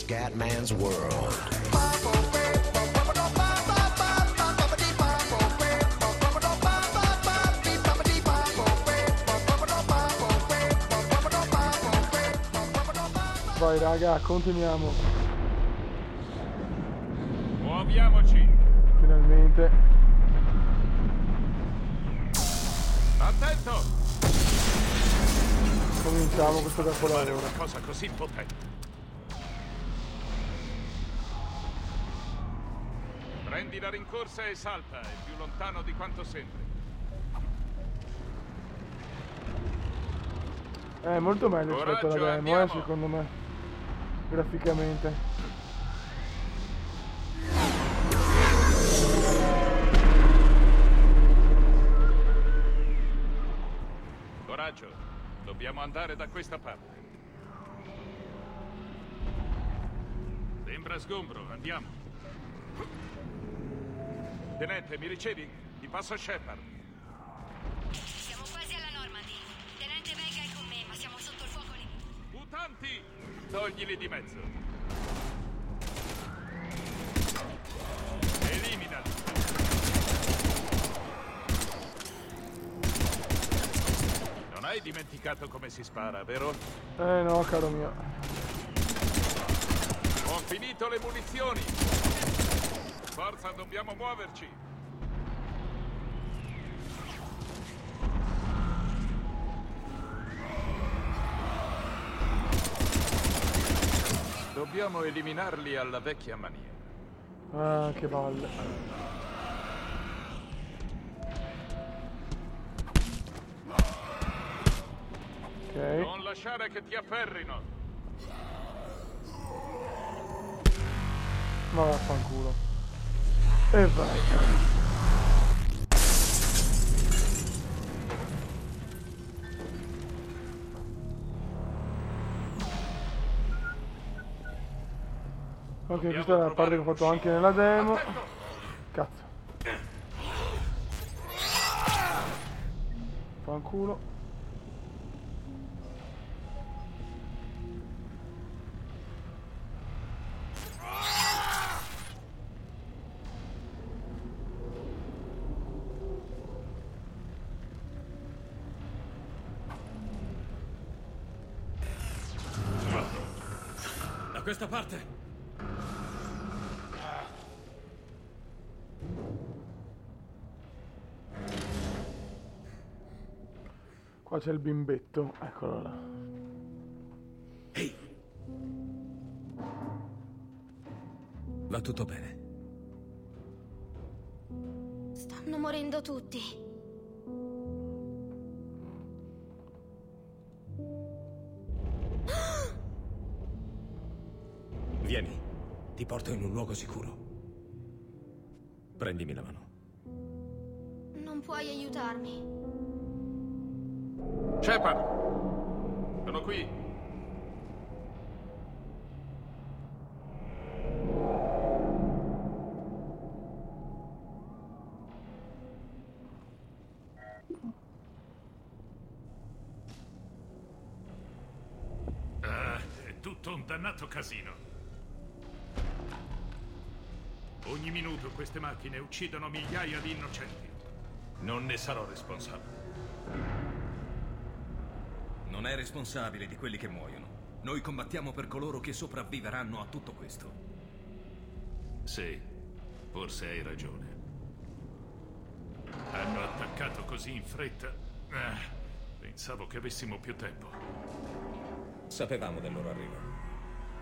Scatman's World. Vai raga, continuiamo. Muoviamoci. Finalmente. Attento! Cominciamo questo Fare capolavoro. una cosa così potente. Prendi la rincorsa e salta, è più lontano di quanto sembri. È molto meglio rispetto alla Coraggio, demo, andiamo. secondo me. Graficamente. Coraggio, dobbiamo andare da questa parte. Sembra sgombro, andiamo. Tenente, mi ricevi? Ti passo Shepard. Siamo quasi alla Normandy. Tenente Vega è con me, ma siamo sotto il fuoco lì. Mutanti! Toglili di mezzo. Eliminali. Non hai dimenticato come si spara, vero? No, caro mio. Ho finito le munizioni. Forza, dobbiamo muoverci. Dobbiamo eliminarli alla vecchia maniera. Ah, che balle. Ok. Non lasciare che ti afferrino. Ma vaffanculo. E vai. Ok, questa è la parte che ho fatto anche nella demo. Cazzo. Fanculo. Da questa parte. Qua c'è il bimbetto, eccolo là. Ehi! Va tutto bene. Stanno morendo tutti. Vieni, ti porto in un luogo sicuro. Prendimi la mano. Non puoi aiutarmi. Shepard! Sono qui. È tutto un dannato casino. Ogni minuto queste macchine uccidono migliaia di innocenti. Non ne sarò responsabile. Non è responsabile di quelli che muoiono. Noi combattiamo per coloro che sopravviveranno a tutto questo. Sì, forse hai ragione. Hanno attaccato così in fretta. Pensavo che avessimo più tempo. Sapevamo del loro arrivo.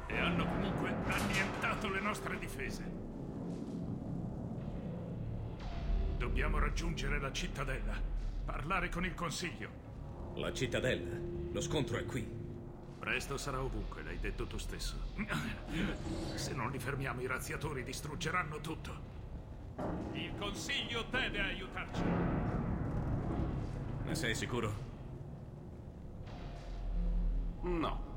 E hanno comunque annientato le nostre difese. Dobbiamo raggiungere la cittadella. Parlare con il consiglio. La cittadella? Lo scontro è qui. Presto sarà ovunque, l'hai detto tu stesso. Se non li fermiamo, i razziatori distruggeranno tutto. Il consiglio deve aiutarci. Ne sei sicuro? No.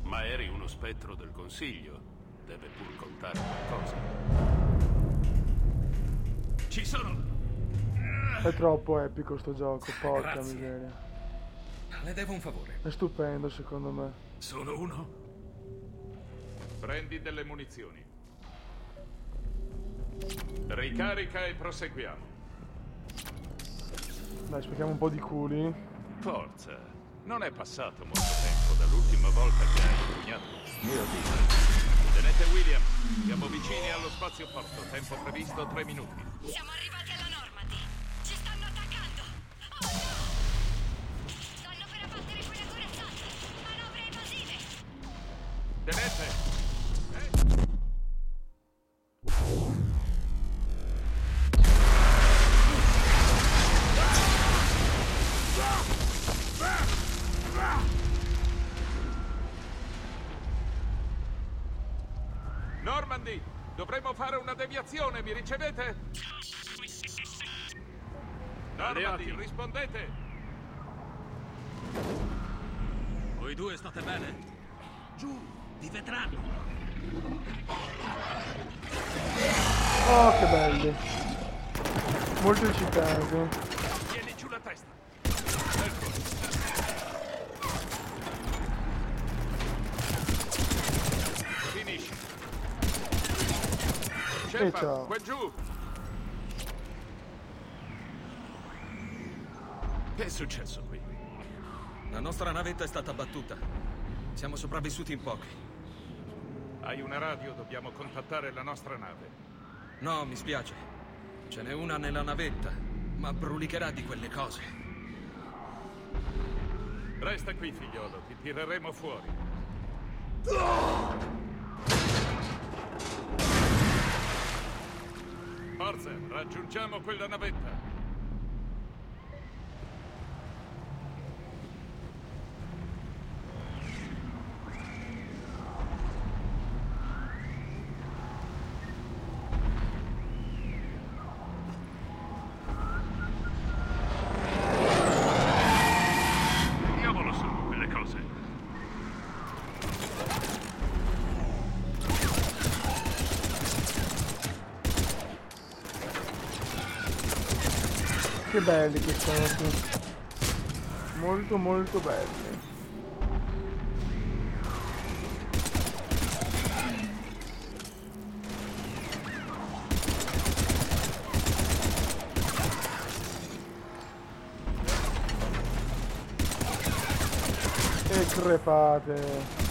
Ma eri uno spettro del consiglio. Deve pur contare qualcosa. Ci sono! È troppo epico sto gioco, porca Grazie. miseria. Le devo un favore. È stupendo secondo me. Solo uno? Prendi delle munizioni. Ricarica e proseguiamo. Dai, spiechiamo un po' di culi. Forza, non è passato molto tempo dall'ultima volta che hai impugnato. Mio Dio. Tenente William, siamo vicini allo spazioporto. Tempo previsto 3 minuti. Siamo arrivati alla Normandy. Ci stanno attaccando. Oh no! Stanno per abbattere quelle corazzate. Manovre evasive. Tenente! Normandy, dovremmo fare una deviazione, mi ricevete? Normandy, rispondete! Voi due state bene? Giù, vi vedranno. Oh, che belli. Molto eccitati. Tieni giù la testa. Ecco. Finisci. E ciao. Shepard, qua giù. Che è successo qui? La nostra navetta è stata abbattuta. Siamo sopravvissuti in pochi. Hai una radio, dobbiamo contattare la nostra nave. No, mi spiace. Ce n'è una nella navetta, ma brulicherà di quelle cose. Resta qui, figliolo, ti tireremo fuori. Forza, raggiungiamo quella navetta. Diavolo sono quelle cose. Che belli che sono qui. Molto molto belli. E crepate.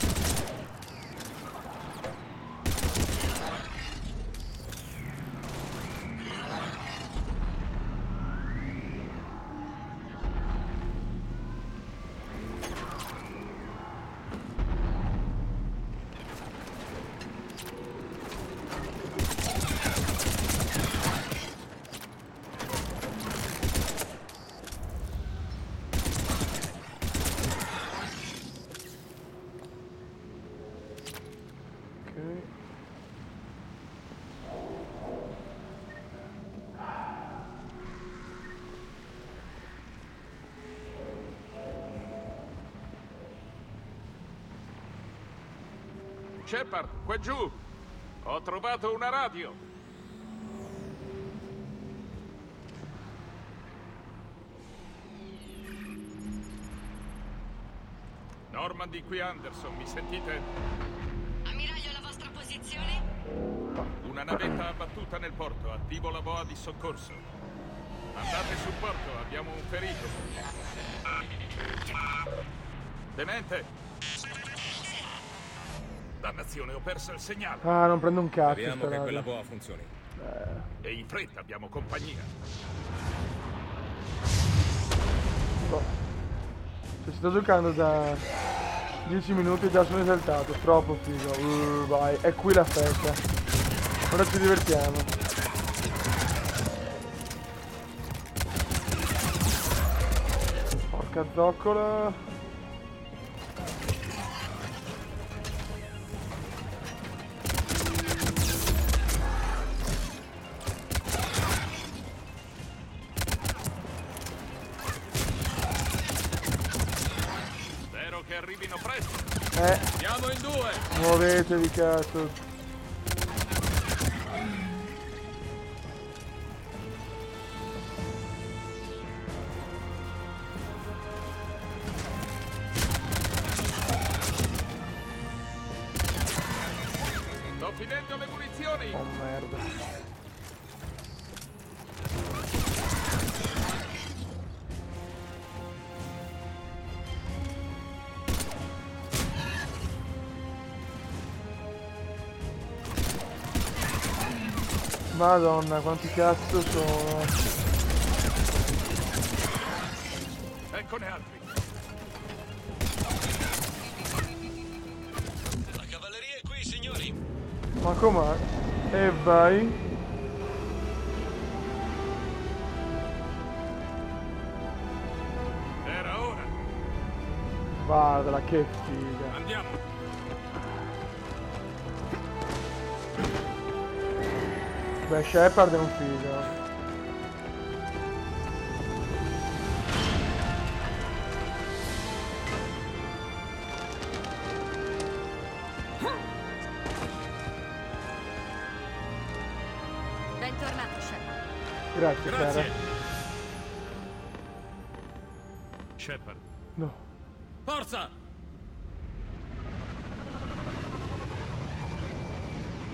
Shepard, qua giù! Ho trovato una radio! Normandy, qui Anderson, mi sentite? Ammiraglio, la vostra posizione? Una navetta abbattuta nel porto, attivo la boa di soccorso. Andate sul porto, abbiamo un ferito. Tenente! Dannazione, ho perso il segnale. Ah, non prendo un cazzo. Speriamo sta che roba. quella boa funzioni. E in fretta abbiamo compagnia. Boh. Cioè, sto giocando da 10 minuti e già sono esaltato. Troppo figo. Vai, è qui la festa. Ora ci divertiamo. Porca zoccola. Spero che arrivino presto. Siamo in due! Muovetevi, cazzo. finendo le munizioni! Oh merda. Madonna, quanti cazzo sono? Eccone altri! La cavalleria è qui, signori. Ma com'è? E vai. Era ora! Guarda che figa. Andiamo! Beh, Shepard è un figo. Bentornato, Shepard. Grazie, cara. Grazie! Shepard, No. Forza!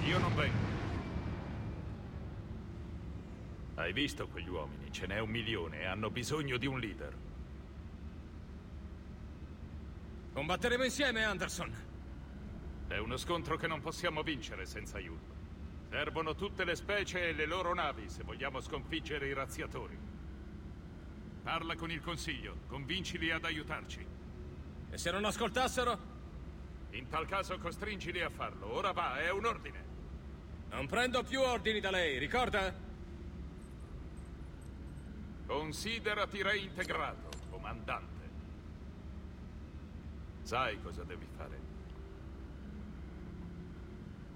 io non vengo. Hai visto quegli uomini? Ce n'è 1.000.000 e hanno bisogno di un leader. Combatteremo insieme, Anderson. È uno scontro che non possiamo vincere senza aiuto. Servono tutte le specie e le loro navi se vogliamo sconfiggere i razziatori. Parla con il Consiglio, convincili ad aiutarci. E se non ascoltassero? In tal caso costringili a farlo. Ora va, è un ordine. Non prendo più ordini da lei, ricorda? Considerati reintegrato, comandante. Sai cosa devi fare.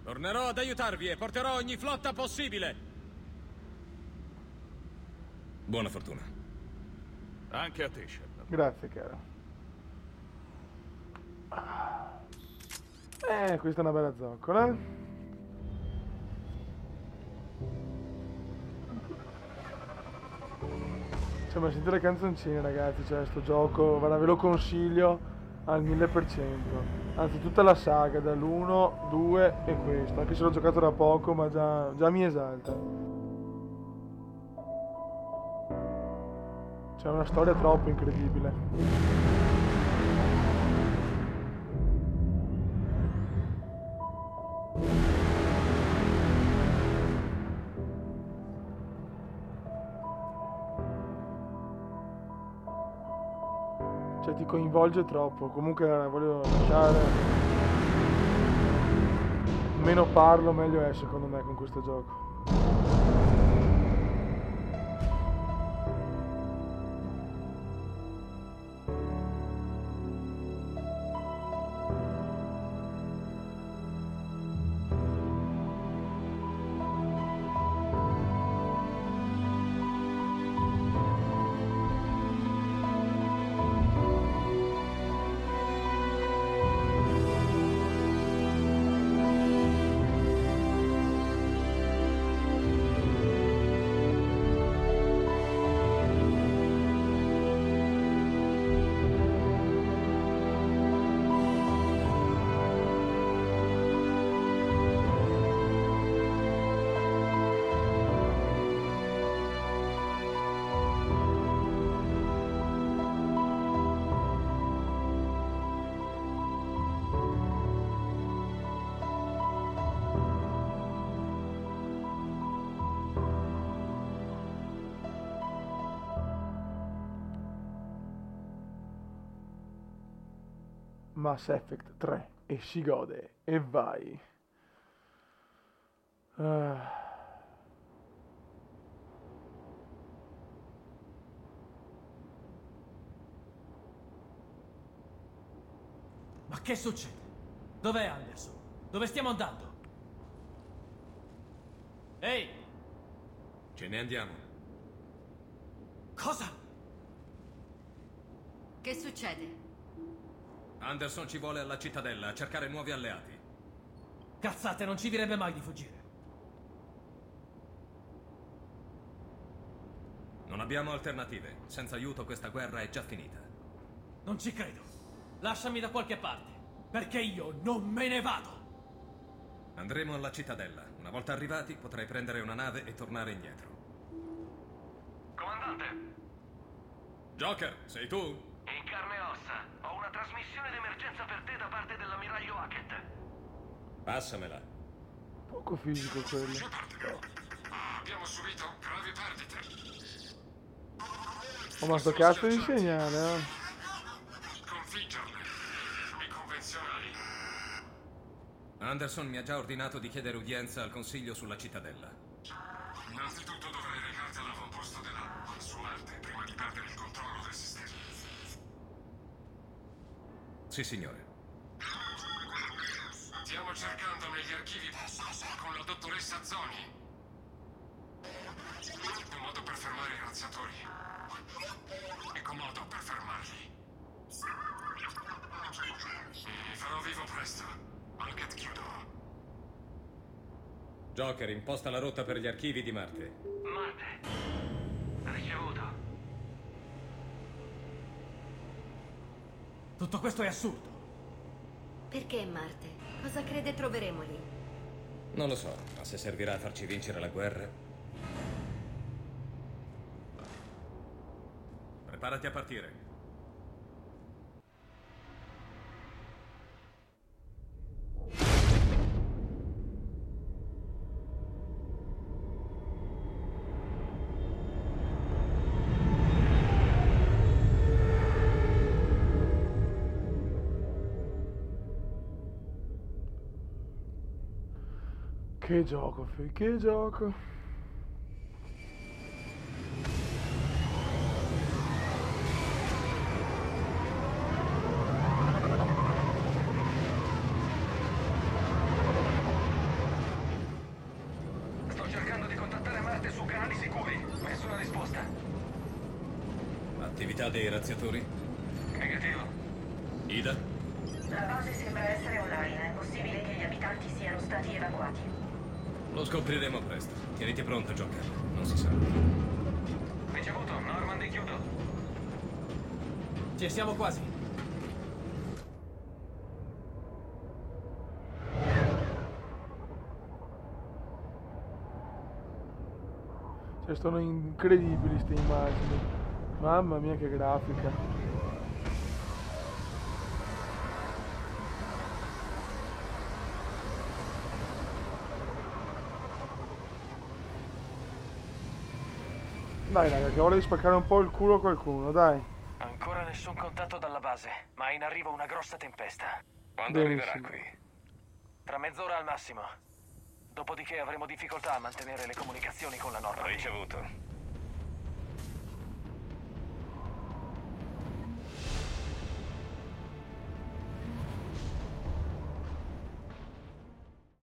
Tornerò ad aiutarvi e porterò ogni flotta possibile. Buona fortuna. Anche a te, Shepard. Grazie, caro. Questa è una bella zoccola. Cioè, ma sentite le canzoncine, ragazzi. Cioè, sto gioco, guarda, ve lo consiglio al 1000%. Anzi, tutta la saga, dall'1, 2 e questo. Anche se l'ho giocato da poco, ma già mi esalta. C'è una storia troppo incredibile. Cioè ti coinvolge troppo. Comunque voglio lasciare. Meno parlo meglio è secondo me con questo gioco. Mass Effect 3 e si gode e vai. Ma che succede? Dov'è Anderson? Dove stiamo andando? Ehi! Ce ne andiamo. Cosa? Che succede? Anderson ci vuole alla cittadella a cercare nuovi alleati. Cazzate, non ci direbbe mai di fuggire. Non abbiamo alternative. Senza aiuto questa guerra è già finita. Non ci credo. Lasciami da qualche parte, perché io non me ne vado. Andremo alla cittadella. Una volta arrivati potrai prendere una nave e tornare indietro. Comandante, Joker, sei tu? in carne e ossa, ho una trasmissione d'emergenza per te da parte dell'ammiraglio Hackett. Passamela. Poco fisico quello. Abbiamo subito gravi perdite. Oh, ma sto cazzo di segnale, eh. Sconfiggerle. I convenzionali. Anderson mi ha già ordinato di chiedere udienza al Consiglio sulla cittadella. Innanzitutto dovrei recarti all'avamposto della su Marte prima di perdere il controllo del sistema. Sì, signore. Stiamo cercando negli archivi con la dottoressa Zoni un modo per fermare i razziatori. Ecco modo per fermarli. Mi farò vivo presto. Hackett, chiudo. Joker, imposta la rotta per gli archivi di Marte. Marte. Ricevuto. Tutto questo è assurdo. Perché Marte? Cosa crede troveremo lì? Non lo so, ma se servirà a farci vincere la guerra... Preparati a partire. Che gioco, che gioco. Sto cercando di contattare Marte su canali sicuri. Nessuna risposta. Attività dei razziatori? Negativo. Ida? La base sembra essere online, è possibile che gli abitanti siano stati evacuati. Lo scopriremo presto. Tieniti pronto, Joker. Non si sa. Ricevuto. Normandy, chiudo. Ci siamo quasi. Cioè, sono incredibili ste immagini. Mamma mia, che grafica. Dai raga, che vuole spaccare un po' il culo a qualcuno, dai. Ancora nessun contatto dalla base, ma è in arrivo una grossa tempesta. Quando Benissimo. arriverà qui? Tra mezz'ora al massimo. Dopodiché avremo difficoltà a mantenere le comunicazioni con la Normandy. Ricevuto.